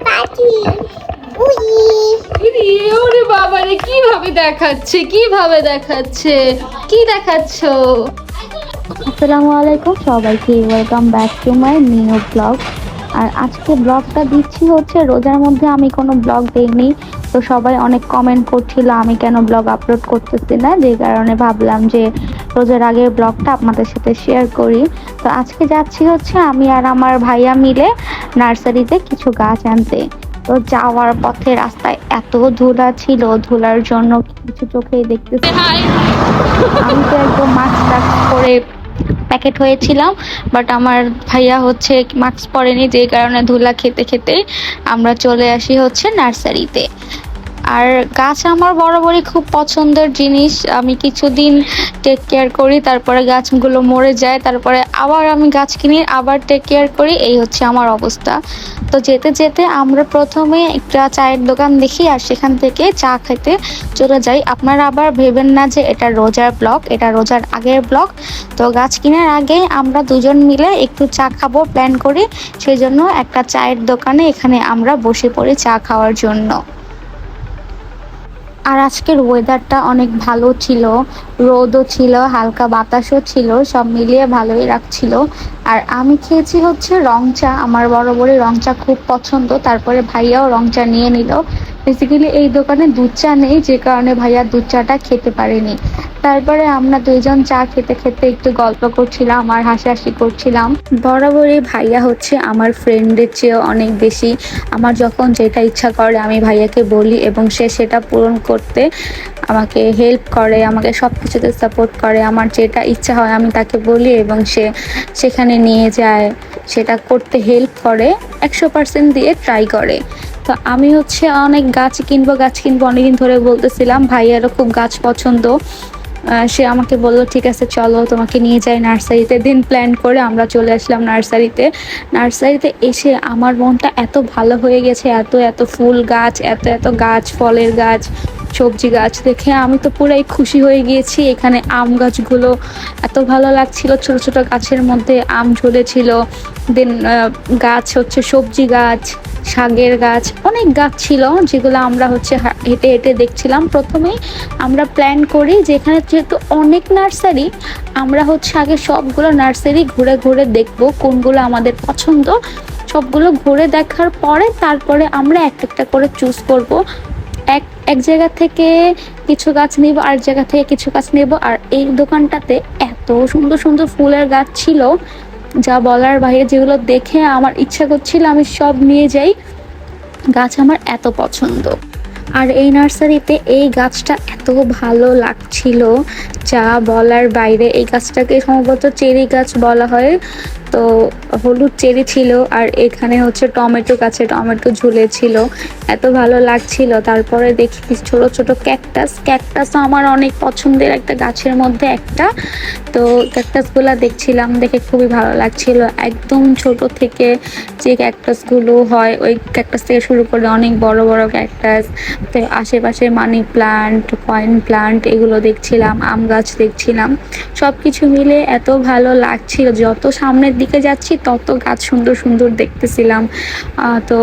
পাখি ওরে বাবা রে, কিভাবে দেখাচ্ছে কি দেখাচ্ছো? আসসালামু আলাইকুম সবাইকে, welcome back to my new blog. আর আজকে ব্লগটা দিচ্ছি হচ্ছে রোজার মধ্যে আমি কোনো ব্লগ দেইনি, তো সবাই অনেক কমেন্ট করছিল আমি কেন ব্লগ আপলোড করতেছি না, যে কারণে ভাবলাম যে রোজার আগের ব্লগটা আপনাদের সাথে শেয়ার করি। তো আজকে যাচ্ছি হচ্ছে আমি আর আমার ভাইয়া মিলে নার্সারিতে কিছু গাছ আনতে। তো যাওয়ার পথে রাস্তায় এত ধুলা ছিল, ধুলার জন্য কিছু চোখেই দেখতেছি। আমি তো একদম মাস্ক টাস্ক করে প্যাকেট হয়েছিলাম, বাট আমার ভাইয়া হচ্ছে মাস্ক পরেনি, যে কারণে ধুলা খেতে খেতে আমরা চলে আসি হচ্ছে নার্সারিতে। আর গাছ আমার বরাবরই খুব পছন্দের জিনিস, আমি কিছুদিন টেক কেয়ার করি, তারপরে গাছগুলো মরে যায়, তারপরে আবার আমি গাছ কিনি, আবার টেক কেয়ার করি, এই হচ্ছে আমার অবস্থা। তো যেতে যেতে আমরা প্রথমে একটা চায়ের দোকান দেখি আর সেখান থেকে চা খেতে চলে যাই। আপনারা আবার ভেবেন না যে এটা রোজার ব্লগ, এটা রোজার আগের ব্লগ। তো গাছ কেনার আগে আমরা দুজন মিলে একটু চা খাবো প্ল্যান করি, সেই জন্য একটা চায়ের দোকানে এখানে আমরা বসে পড়ি চা খাওয়ার জন্য। আর আজকের ওয়েদারটা অনেক ভালো ছিল, রোদও ছিল, হালকা বাতাসও ছিল, সব মিলিয়ে ভালোই লাগছিল। আর আমি খেয়েছি হচ্ছে রং চা, আমার বরাবরই রং চা খুব পছন্দ, তারপরে ভাইয়াও রং চা নিয়ে নিল। বেসিক্যালি এই দোকানে দুধ চা নেই, যে কারণে ভাইয়া দুধ চাটা খেতে পারেনি। তারপরে আমরা দুইজন চা খেতে খেতে একটু গল্প করছিলাম আর হাসাহাসি করছিলাম। বরাবরই ভাইয়া হচ্ছে আমার ফ্রেন্ডের চেয়েও অনেক বেশি, আমার যখন যেটা ইচ্ছা করে আমি ভাইয়াকে বলি এবং সে সেটা পূরণ করতে আমাকে হেল্প করে, আমাকে সব কিছুতে সাপোর্ট করে। আমার যেটা ইচ্ছা হয় আমি তাকে বলি এবং সে সেখানে নিয়ে যায়, সেটা করতে হেল্প করে, 100% দিয়ে ট্রাই করে। তো আমি হচ্ছে অনেক গাছ কিনবো অনেকদিন ধরে বলতেছিলাম, ভাইয়ারও খুব গাছ পছন্দ। সে আমাকে বললো ঠিক আছে চলো তোমাকে নিয়ে যাই নার্সারিতে। দিন প্ল্যান করে আমরা চলে আসলাম নার্সারিতে এসে আমার মনটা এত ভালো হয়ে গেছে, এত এত ফুল গাছ, এত এত গাছ, ফলের গাছ, সবজি গাছ দেখে আমি তো পুরাই খুশি হয়ে গিয়েছি। এখানে আম গাছগুলো এত ভালো লাগছিল, ছোট ছোট গাছের মধ্যে আম ঝুলেছিল। দেন গাছ হচ্ছে সবজি গাছ, শাকের গাছ, অনেক গাছ ছিল যেগুলো আমরা হচ্ছে হেঁটে হেঁটে দেখছিলাম। প্রথমেই আমরা প্ল্যান করি যে এখানে যেহেতু অনেক নার্সারি, আমরা হচ্ছে আগে সবগুলো নার্সারি ঘুরে ঘুরে দেখব কোনগুলো আমাদের পছন্দ। সবগুলো ঘুরে দেখার পরে তারপরে আমরা একটা একটা করে চুজ করব। এক জায়গা থেকে কিছু গাছ নেব, আর জায়গা থেকে কিছু গাছ নেব। আর এই দোকানটাতে এত সুন্দর সুন্দর ফুলের গাছ ছিল যা বলার বাইরে, যেগুলো দেখে আমার ইচ্ছা করছিল আমি সব নিয়ে যাই, গাছ আমার এত পছন্দ। আর এই নার্সারিতে এই গাছটা এত ভালো লাগছিল যা বলার বাইরে। এই গাছটাকে সম্ভবত চেরি গাছ বলা হয়, তো হলুদ চেরি ছিল, আর এখানে হচ্ছে টমেটো গাছে টমেটো ঝুলেছিল, এত ভালো লাগছিল। তারপরে দেখি ছোট ছোট ক্যাকটাস আমার অনেক পছন্দের একটা গাছের মধ্যে একটা। তো ক্যাকটাসগুলো দেখছিলাম, দেখে খুবই ভালো লাগছিল। একদম ছোট থেকে যে ক্যাকটাসগুলো হয়, ওই ক্যাকটাস থেকে শুরু করে অনেক বড় বড় ক্যাকটাস, তো আশেপাশে মানি প্লান্ট, কয়েন প্লান্ট, এগুলো দেখছিলাম, আম গাছ দেখছিলাম। সব কিছু মিলে এত ভালো লাগছিল, যত সামনের দিকে যাচ্ছি তত গাছ সুন্দর সুন্দর দেখতেছিলাম। তো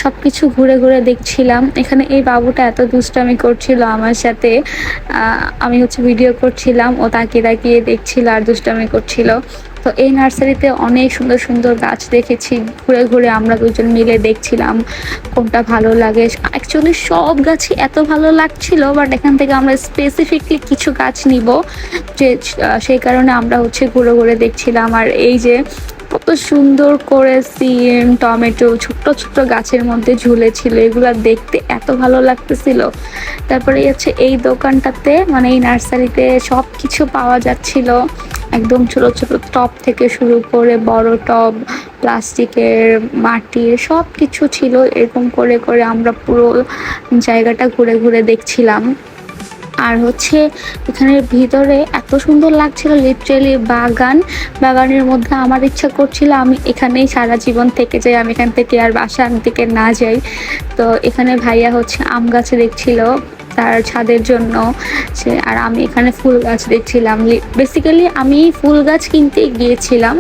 সব কিছু ঘুরে ঘুরে দেখছিলাম। এখানে এই বাবুটা এত দুষ্টামি করছিল আমার সাথে, আমি হচ্ছে ভিডিও করছিলাম, ও তাকিয়ে তাকিয়ে দেখছিল আর দুষ্টামি করছিল। তো এই নার্সারিতে অনেক সুন্দর সুন্দর গাছ দেখেছি, ঘুরে ঘুরে আমরা দুজন মিলে দেখছিলাম কোনটা ভালো লাগে। অ্যাকচুয়ালি সব গাছই এত ভালো লাগছিল, বাট এখান থেকে আমরা স্পেসিফিকলি কিছু গাছ নিব, যে সেই কারণে আমরা হচ্ছে ঘুরে ঘুরে দেখছিলাম। আর এই যে কত সুন্দর করে সিম, টমেটো ছোট্ট ছোট্ট গাছের মধ্যে ঝুলেছিল, এগুলো দেখতে এত ভালো লাগতেছিল। তারপরে হচ্ছে এই দোকানটাতে, মানে এই নার্সারিতে সব কিছু পাওয়া যাচ্ছিল, একদম ছোট ছোট টব থেকে শুরু করে বড় টব, প্লাস্টিকের, মাটির, সব কিছু ছিল। এরকম করে করে আমরা পুরো জায়গাটা ঘুরে ঘুরে দেখছিলাম। আর হচ্ছে এখানের ভিতরে এত সুন্দর লাগছিল, লিটারেলি বাগানের মধ্যে আমার ইচ্ছা করছিল আমি এখানেই সারা জীবন থেকে যাই, আমি এখান থেকে আর বাসার দিকে না যাই। তো এখানে ভাইয়া হচ্ছে আম গাছে দেখছিল তার ছাদের জন্য আর আমি এখানে ফুল গাছ দেখছিলাম। বেসিক্যালি আমি ফুল গাছ কিনতে গিয়েছিলাম।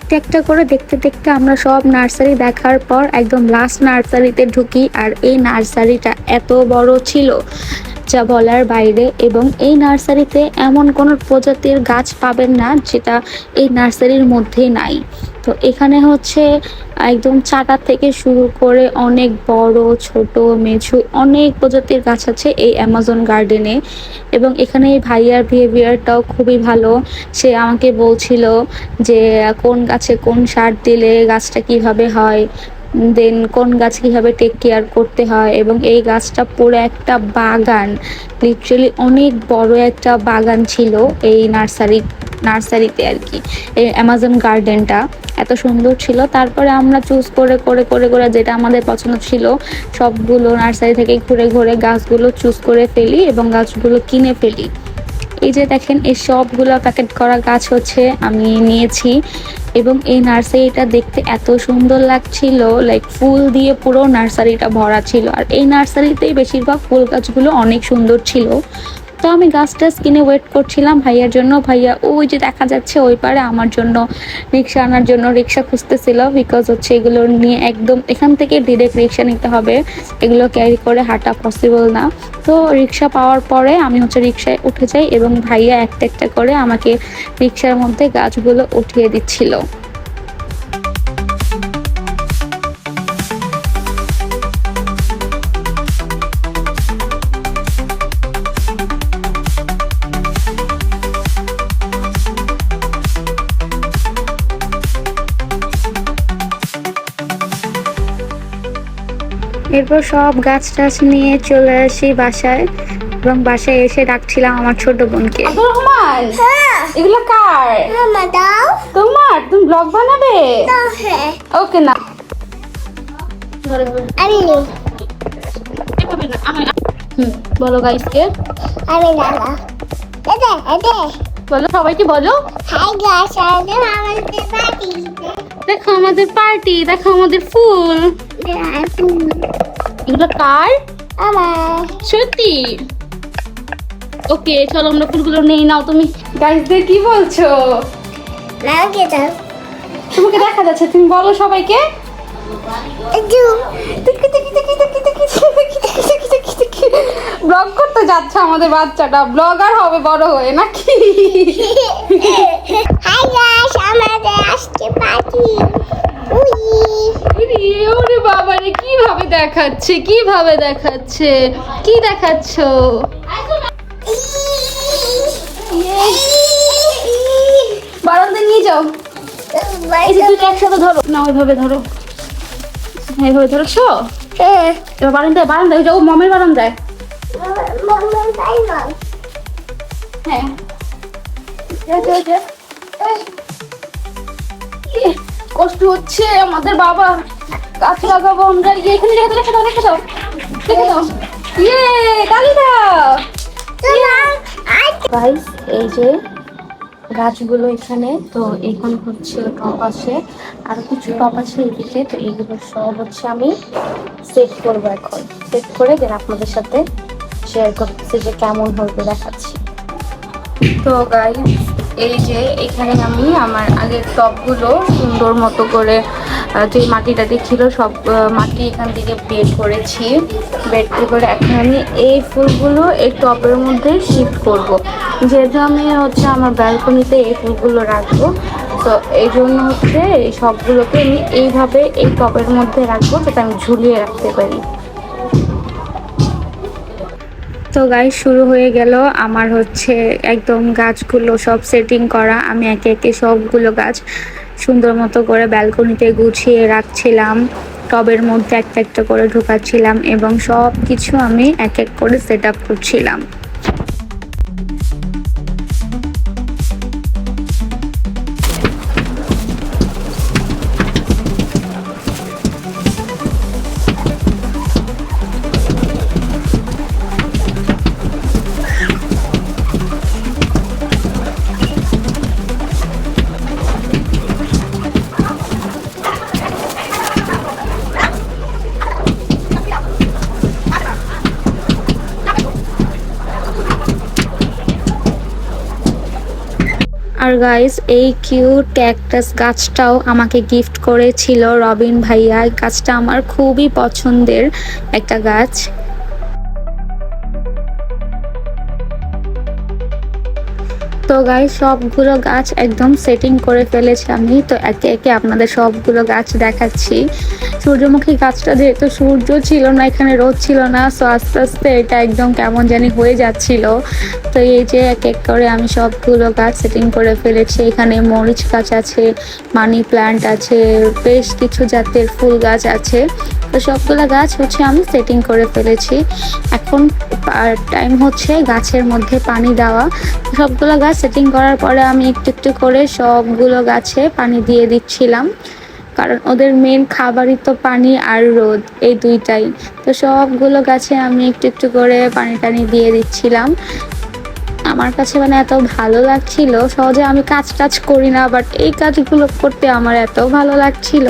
একটা একটা করে দেখতে দেখতে আমরা সব নার্সারি দেখার পর একদম লাস্ট নার্সারিতে ঢুকি। আর এই নার্সারিটা এত বড় ছিল যা বলার বাইরে, এবং এই নার্সারিতে এমন কোনো প্রজাতির গাছ পাবেন না যেটা এই নার্সারির মধ্যে নাই। তো এখানে হচ্ছে একদম চাটা থেকে শুরু করে অনেক বড় ছোট মেঝু অনেক প্রজাতির গাছ আছে এই অ্যামাজন গার্ডেনে। এবং এখানে এই ভাইয়ার বিহেভিয়ারটাও খুবই ভালো। সে আমাকে বলছিল যে কোন গাছে কোন সার দিলে গাছটা কিভাবে হয়, দেন কোন গাছ কীভাবে টেক কেয়ার করতে হয়। এবং এই গাছটা পুরো একটা বাগান, লিটারেলি অনেক বড় একটা বাগান ছিল এই নার্সারিতে আর কি। এই অ্যামাজন গার্ডেনটা এত সুন্দর ছিল। তারপরে আমরা চুজ করে করে করে করে যেটা আমাদের পছন্দ ছিল সবগুলো নার্সারি থেকে ঘুরে ঘুরে গাছগুলো চুজ করে ফেলি এবং গাছগুলো কিনে ফেলি। এই যে দেখেন এই সবগুলো প্যাকেট করা গাছ হচ্ছে আমি নিয়েছি। এবং এই নার্সারিটা দেখতে এত সুন্দর লাগছিল, লাইক ফুল দিয়ে পুরো নার্সারিটা ভরা ছিল। আর এই নার্সারিতেই বেশিরভাগ ফুল গাছগুলো অনেক সুন্দর ছিল। তো আমি গাছ টাছ কিনে ওয়েট করছিলাম ভাইয়ার জন্য। ভাইয়া ওই যে দেখা যাচ্ছে ওই পারে আমার জন্য রিক্সা আনার জন্য রিক্সা খুঁজতেছিল, বিকজ হচ্ছে এগুলো নিয়ে একদম এখান থেকে ডিরেক্ট রিক্সা নিতে হবে, এগুলো ক্যারি করে হাঁটা পসিবল না। তো রিক্সা পাওয়ার পরে আমি হচ্ছে রিক্সায় উঠে যাই এবং ভাইয়া একটা একটা করে আমাকে রিক্সার মধ্যে গাছগুলো উঠিয়ে দিচ্ছিল। এরপর সব গাছ টাছ নিয়ে চলে আসি বাসায়, এবং বাসায় এসে ডাকছিলাম আমার ছোট বোনকে। রহমান, এগুলো কার? তোমার? তুমি ব্লগ বানাবে? ওকে না, বলো গাইসকে। বলো সবাইকে, বলো দেখো আমাদের পার্টি, দেখো আমাদের ফুল। এগুলো কার? সত্যি? ওকে চলো আমরা ফুলগুলো নেই। নাও তুমি গাইসদের কি বলছো? তোমাকে দেখা যাচ্ছে, তুমি বলো সবাইকে। ব্লগ করতে যাচ্ছে আমাদের বাচ্চাটা, ব্লগার হবে বড় হয়ে নাকি? ওরে বাবা রে, কিভাবে দেখাচ্ছে, কিভাবে দেখাচ্ছে, কি দেখাচ্ছ? বারান্দায় নিয়ে যাও। এই যে দুটো একসাথে ধরো না, ওইভাবে ধরো, এইভাবে ধরেছো। এবার বারান্দায়, বারান্দায় যাও, মামের বারান্দায়। হ্যাঁ কষ্ট হচ্ছে আমাদের বাবা, গাছ লাগাবো আমরা। এখানে রেখে দাও, রেখে দাও, রেখে দাও। ইয়ে কালিদা গাইস, এই যে গাছগুলো এখানে, তো এখানে হচ্ছে টপ আছে, আর কিছু টপ আছে এদিকে। তো এইগুলো সব হচ্ছে আমি সেট করবো এখন, সেট করে দেন আপনাদের সাথে শেয়ার করতেছি যে কেমন হবে দেখাচ্ছি। তো গাইস এই যে এখানে আমি আমার আগের টপগুলো সুন্দর মতো করে যে মাটিটা ছিল সব মাটি এখান থেকে বের করেছি। বের করে এখন আমি এই ফুলগুলো এই টবের মধ্যে শিফট করব, যেহেতু আমি হচ্ছে আমার ব্যালকনিতে এই ফুলগুলো রাখবো। তো এই জন্য হচ্ছে এই সবগুলোকে আমি এইভাবে এই টবের মধ্যে রাখবো যাতে আমি ঝুলিয়ে রাখতে পারি। তো গাইস শুরু হয়ে গেল আমার হচ্ছে একদম গাছগুলো সব সেটিং করা। আমি একে একে সবগুলো গাছ সুন্দর মতো করে ব্যালকনিতে গুছিয়ে রাখছিলাম, টবের মধ্যে একটা একটা করে ঢোকাচ্ছিলাম এবং সব কিছু আমি এক এক করে সেট আপ করছিলাম। আর গাইস এই কিউট ক্যাকটাস গাছটাও আমাকে গিফট করেছিল রবিন ভাইয়া। এই গাছটা আমার খুবই পছন্দের একটা গাছ। তো গাইস সবগুলো গাছ একদম সেটিং করে ফেলেছি আমি। তো একে একে আপনাদের সবগুলো গাছ দেখাচ্ছি। সূর্যমুখী গাছটা যেহেতু সূর্য ছিল না, এখানে রোদ ছিল না, সো আস্তে আস্তে এটা একদম কেমন জানি হয়ে যাচ্ছিল। তো এই যে এক এক করে আমি সবগুলো গাছ সেটিং করে ফেলেছি। এখানে মরিচ গাছ আছে, মানি প্ল্যান্ট আছে, বেশ কিছু জাতের ফুল গাছ আছে। তো সবগুলো গাছ হচ্ছে আমি সেটিং করে ফেলেছি। এখন টাইম হচ্ছে গাছের মধ্যে পানি দেওয়া। সবগুলো গাছ সেটিং করার পরে আমি একটু একটু করে সবগুলো গাছে পানি দিয়ে দিচ্ছিলাম, কারণ ওদের মেন খাবারই তো পানি আর রোদ, এই দুইটাই। তো সবগুলো গাছে আমি একটু একটু করে পানি টানি দিয়ে দিচ্ছিলাম। আমার কাছে মানে এত ভালো লাগছিল, সহজে আমি কাজ টাজ করি না, বাট এই কাজগুলো করতে আমার এত ভালো লাগছিল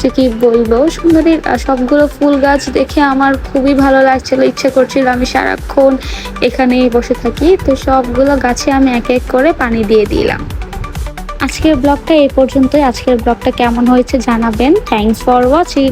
যে কি বলবো। সুন্দরী সবগুলো ফুল গাছ দেখে আমার খুবই ভালো লাগছিল, ইচ্ছে করছিল আমি সারাক্ষণ এখানেই বসে থাকি। তো সবগুলো গাছে আমি এক এক করে পানি দিয়ে দিলাম। আজকের ব্লগটা এই পর্যন্তই। আজকের ব্লগটা কেমন হয়েছে জানাবেন। Thanks for watching.